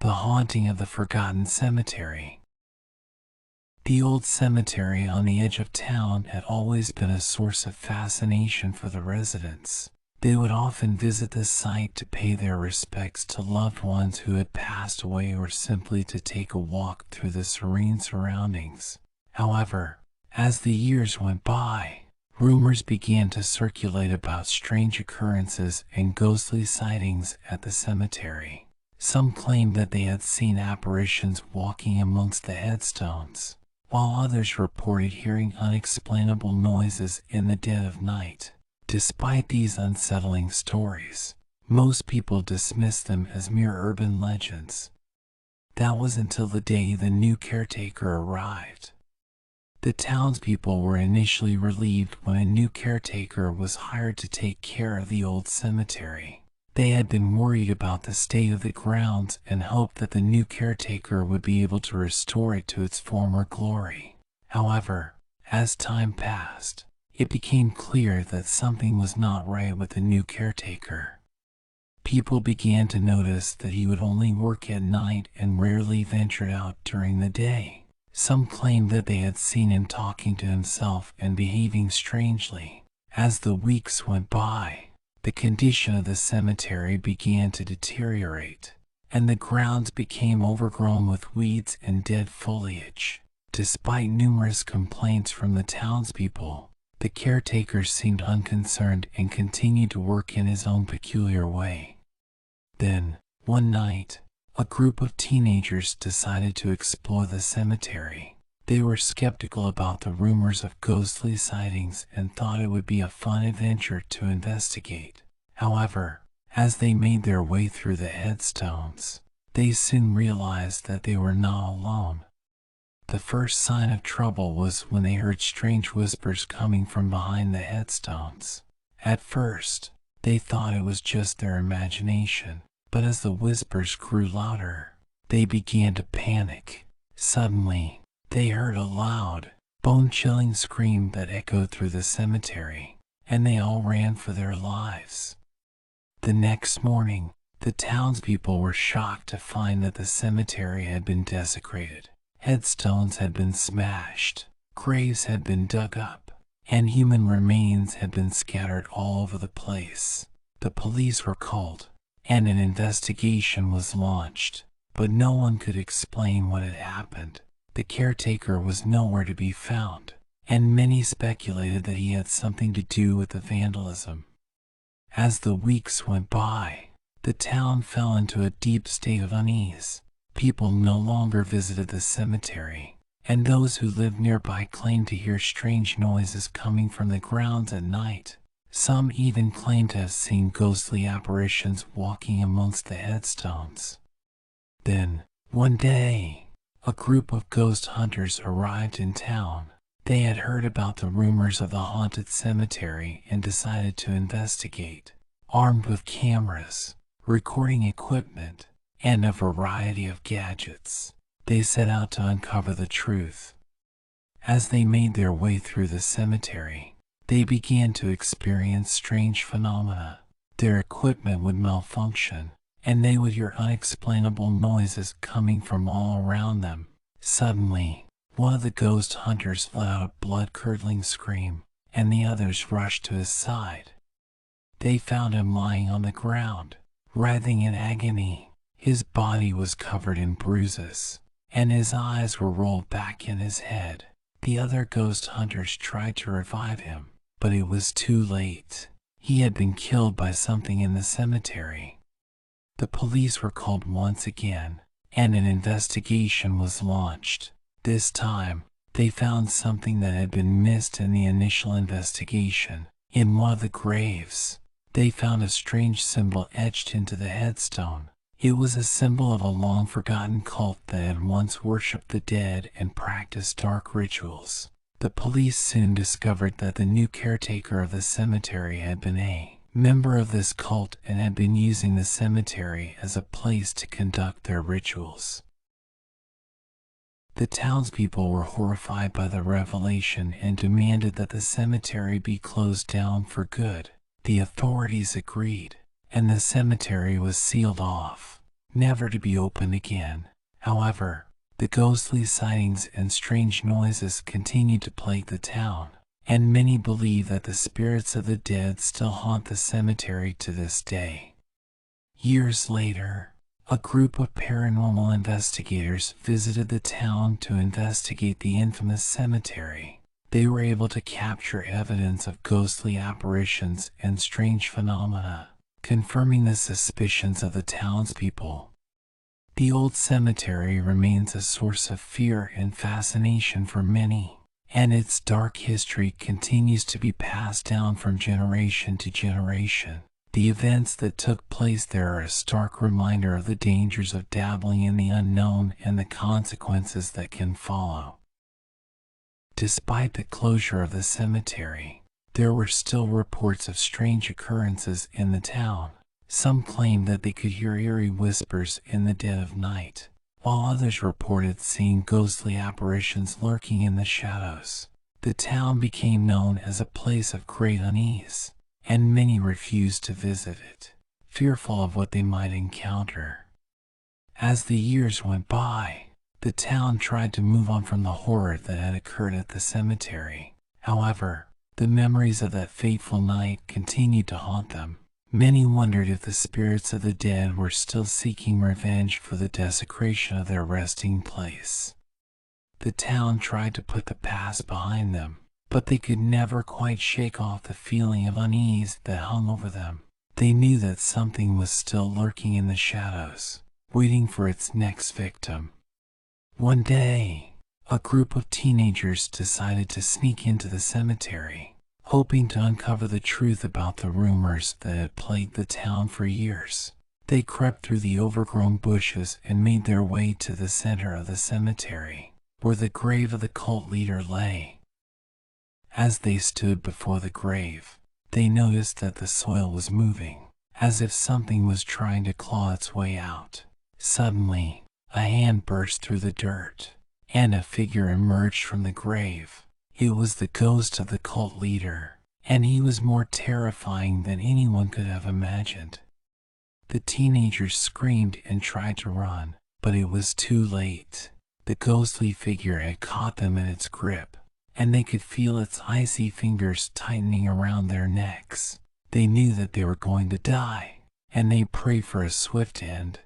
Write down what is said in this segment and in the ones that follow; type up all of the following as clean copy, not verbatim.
The haunting of the forgotten cemetery. The old cemetery on the edge of town had always been a source of fascination for the residents. They would often visit the site to pay their respects to loved ones who had passed away or simply to take a walk through the serene surroundings. However, as the years went by, rumors began to circulate about strange occurrences and ghostly sightings at the cemetery. Some claimed that they had seen apparitions walking amongst the headstones, while others reported hearing unexplainable noises in the dead of night. Despite these unsettling stories, most people dismissed them as mere urban legends. That was until the day the new caretaker arrived. The townspeople were initially relieved when a new caretaker was hired to take care of the old cemetery. They had been worried about the state of the grounds and hoped that the new caretaker would be able to restore it to its former glory. However, as time passed, it became clear that something was not right with the new caretaker. People began to notice that he would only work at night and rarely ventured out during the day. Some claimed that they had seen him talking to himself and behaving strangely. As the weeks went by, the condition of the cemetery began to deteriorate, and the grounds became overgrown with weeds and dead foliage. Despite numerous complaints from the townspeople, the caretaker seemed unconcerned and continued to work in his own peculiar way. Then, one night, a group of teenagers decided to explore the cemetery. They were skeptical about the rumors of ghostly sightings and thought it would be a fun adventure to investigate. However, as they made their way through the headstones, they soon realized that they were not alone. The first sign of trouble was when they heard strange whispers coming from behind the headstones. At first, they thought it was just their imagination, but as the whispers grew louder, they began to panic. Suddenly, they heard a loud, bone-chilling scream that echoed through the cemetery, and they all ran for their lives. The next morning, the townspeople were shocked to find that the cemetery had been desecrated. Headstones had been smashed, graves had been dug up, and human remains had been scattered all over the place. The police were called, and an investigation was launched, but no one could explain what had happened. The caretaker was nowhere to be found, and many speculated that he had something to do with the vandalism. As the weeks went by, the town fell into a deep state of unease. People no longer visited the cemetery, and those who lived nearby claimed to hear strange noises coming from the grounds at night. Some even claimed to have seen ghostly apparitions walking amongst the headstones. Then, one day, a group of ghost hunters arrived in town. They had heard about the rumors of the haunted cemetery and decided to investigate. Armed with cameras, recording equipment, and a variety of gadgets, they set out to uncover the truth. As they made their way through the cemetery, they began to experience strange phenomena. Their equipment would malfunction, and they would hear unexplainable noises coming from all around them. Suddenly, one of the ghost hunters let out a blood-curdling scream, and the others rushed to his side. They found him lying on the ground, writhing in agony. His body was covered in bruises, and his eyes were rolled back in his head. The other ghost hunters tried to revive him, but it was too late. He had been killed by something in the cemetery. The police were called once again, and an investigation was launched. This time, they found something that had been missed in the initial investigation. In one of the graves, they found a strange symbol etched into the headstone. It was a symbol of a long-forgotten cult that had once worshipped the dead and practiced dark rituals. The police soon discovered that the new caretaker of the cemetery had been a member of this cult and had been using the cemetery as a place to conduct their rituals. The townspeople were horrified by the revelation and demanded that the cemetery be closed down for good. The authorities agreed, and the cemetery was sealed off. never to be opened again. However, the ghostly sightings and strange noises continued to plague the town, and many believe that the spirits of the dead still haunt the cemetery to this day. Years later, a group of paranormal investigators visited the town to investigate the infamous cemetery. They were able to capture evidence of ghostly apparitions and strange phenomena, confirming the suspicions of the townspeople. The old cemetery remains a source of fear and fascination for many, and its dark history continues to be passed down from generation to generation. The events that took place there are a stark reminder of the dangers of dabbling in the unknown and the consequences that can follow. Despite the closure of the cemetery, there were still reports of strange occurrences in the town. Some claimed that they could hear eerie whispers in the dead of night, while others reported seeing ghostly apparitions lurking in the shadows. The town became known as a place of great unease, and many refused to visit it, fearful of what they might encounter. As the years went by, the town tried to move on from the horror that had occurred at the cemetery. However, the memories of that fateful night continued to haunt them. Many wondered if the spirits of the dead were still seeking revenge for the desecration of their resting place. The town tried to put the past behind them, but they could never quite shake off the feeling of unease that hung over them. They knew that something was still lurking in the shadows, waiting for its next victim. One day, a group of teenagers decided to sneak into the cemetery, hoping to uncover the truth about the rumors that had plagued the town for years. They crept through the overgrown bushes and made their way to the center of the cemetery, where the grave of the cult leader lay. As they stood before the grave, they noticed that the soil was moving, as if something was trying to claw its way out. Suddenly, a hand burst through the dirt, and a figure emerged from the grave. It was the ghost of the cult leader, and he was more terrifying than anyone could have imagined. The teenagers screamed and tried to run, but it was too late. The ghostly figure had caught them in its grip, and they could feel its icy fingers tightening around their necks. They knew that they were going to die, and they prayed for a swift end.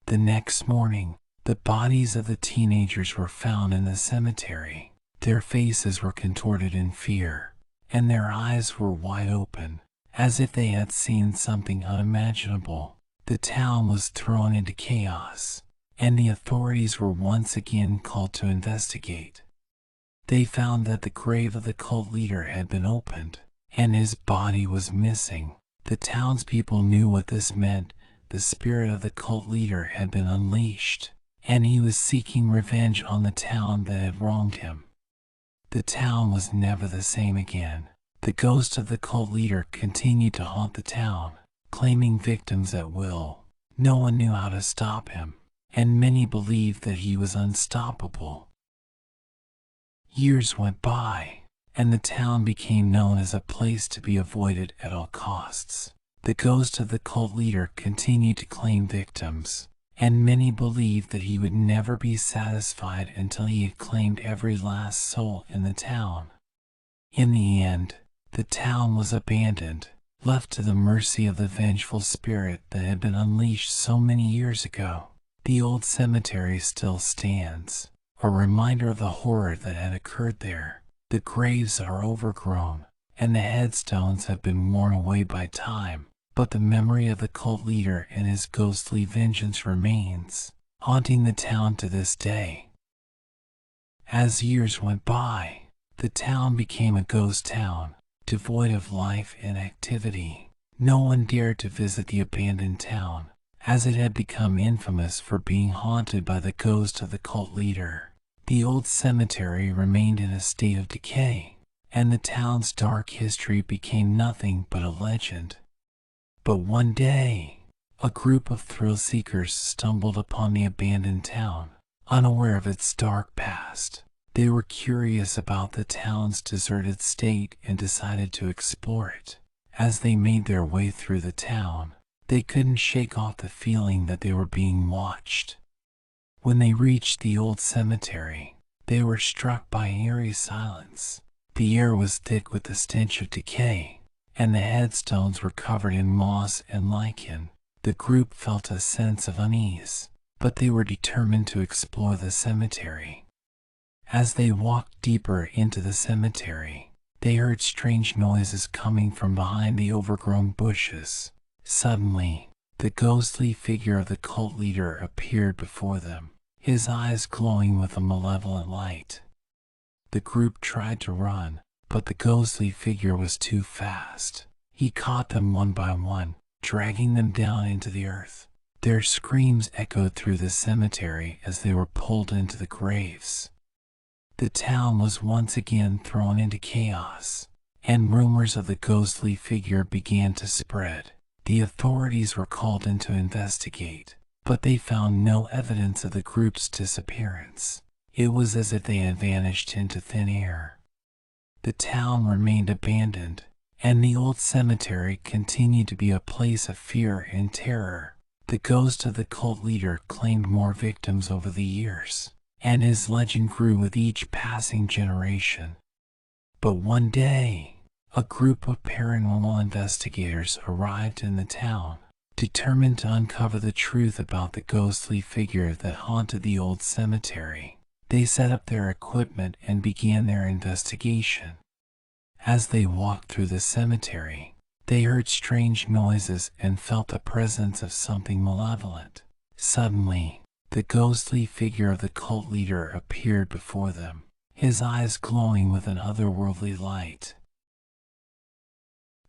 The next morning, the bodies of the teenagers were found in the cemetery. Their faces were contorted in fear, and their eyes were wide open, as if they had seen something unimaginable. The town was thrown into chaos, and the authorities were once again called to investigate. They found that the grave of the cult leader had been opened, and his body was missing. The townspeople knew what this meant. The spirit of the cult leader had been unleashed, and he was seeking revenge on the town that had wronged him. The town was never the same again. The ghost of the cult leader continued to haunt the town, claiming victims at will. No one knew how to stop him, and many believed that he was unstoppable. Years went by, and the town became known as a place to be avoided at all costs. The ghost of the cult leader continued to claim victims, and many believed that he would never be satisfied until he had claimed every last soul in the town. In the end, the town was abandoned, left to the mercy of the vengeful spirit that had been unleashed so many years ago. The old cemetery still stands, a reminder of the horror that had occurred there. The graves are overgrown, and the headstones have been worn away by time. But the memory of the cult leader and his ghostly vengeance remains, haunting the town to this day. As years went by, the town became a ghost town, devoid of life and activity. No one dared to visit the abandoned town, as it had become infamous for being haunted by the ghost of the cult leader. The old cemetery remained in a state of decay, and the town's dark history became nothing but a legend. But one day, a group of thrill-seekers stumbled upon the abandoned town, unaware of its dark past. They were curious about the town's deserted state and decided to explore it. As they made their way through the town, They couldn't shake off the feeling that they were being watched. When they reached the old cemetery, they were struck by eerie silence. The air was thick with the stench of decay, and the headstones were covered in moss and lichen. The group felt a sense of unease, but they were determined to explore the cemetery. As they walked deeper into the cemetery, they heard strange noises coming from behind the overgrown bushes. Suddenly, the ghostly figure of the cult leader appeared before them, his eyes glowing with a malevolent light. The group tried to run, but the ghostly figure was too fast. He caught them one by one, dragging them down into the earth. Their screams echoed through the cemetery as they were pulled into the graves. The town was once again thrown into chaos, and rumors of the ghostly figure began to spread. The authorities were called in to investigate, but they found no evidence of the group's disappearance. It was as if they had vanished into thin air. The town remained abandoned, and the old cemetery continued to be a place of fear and terror. The ghost of the cult leader claimed more victims over the years, and his legend grew with each passing generation. But one day, a group of paranormal investigators arrived in the town, determined to uncover the truth about the ghostly figure that haunted the old cemetery. They set up their equipment and began their investigation. As they walked through the cemetery, they heard strange noises and felt the presence of something malevolent. Suddenly, the ghostly figure of the cult leader appeared before them, his eyes glowing with an otherworldly light.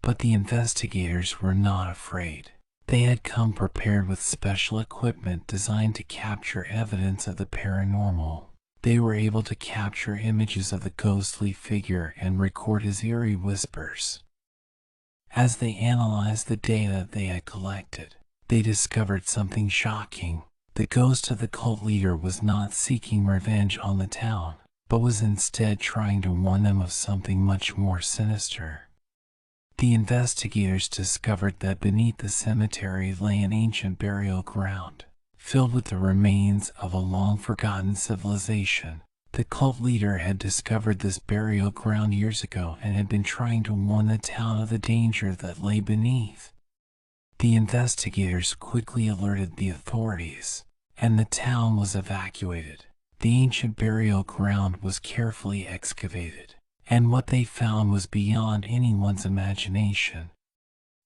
But the investigators were not afraid. They had come prepared with special equipment designed to capture evidence of the paranormal. They were able to capture images of the ghostly figure and record his eerie whispers. As they analyzed the data they had collected, they discovered something shocking. The ghost of the cult leader was not seeking revenge on the town, but was instead trying to warn them of something much more sinister. The investigators discovered that beneath the cemetery lay an ancient burial ground, filled with the remains of a long-forgotten civilization. The cult leader had discovered this burial ground years ago and had been trying to warn the town of the danger that lay beneath. The investigators quickly alerted the authorities, and the town was evacuated. The ancient burial ground was carefully excavated, and what they found was beyond anyone's imagination.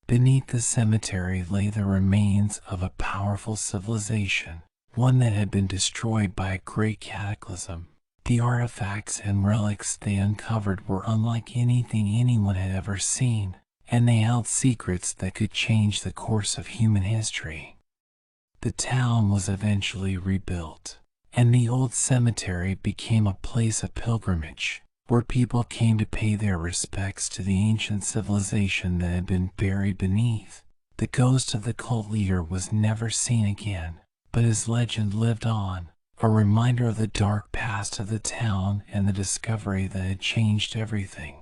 Beneath the cemetery lay the remains of a powerful civilization, one that had been destroyed by a great cataclysm. The artifacts and relics they uncovered were unlike anything anyone had ever seen, and they held secrets that could change the course of human history. The town was eventually rebuilt, and the old cemetery became a place of pilgrimage, where people came to pay their respects to the ancient civilization that had been buried beneath. The ghost of the cult leader was never seen again, but his legend lived on, a reminder of the dark past of the town and the discovery that had changed everything.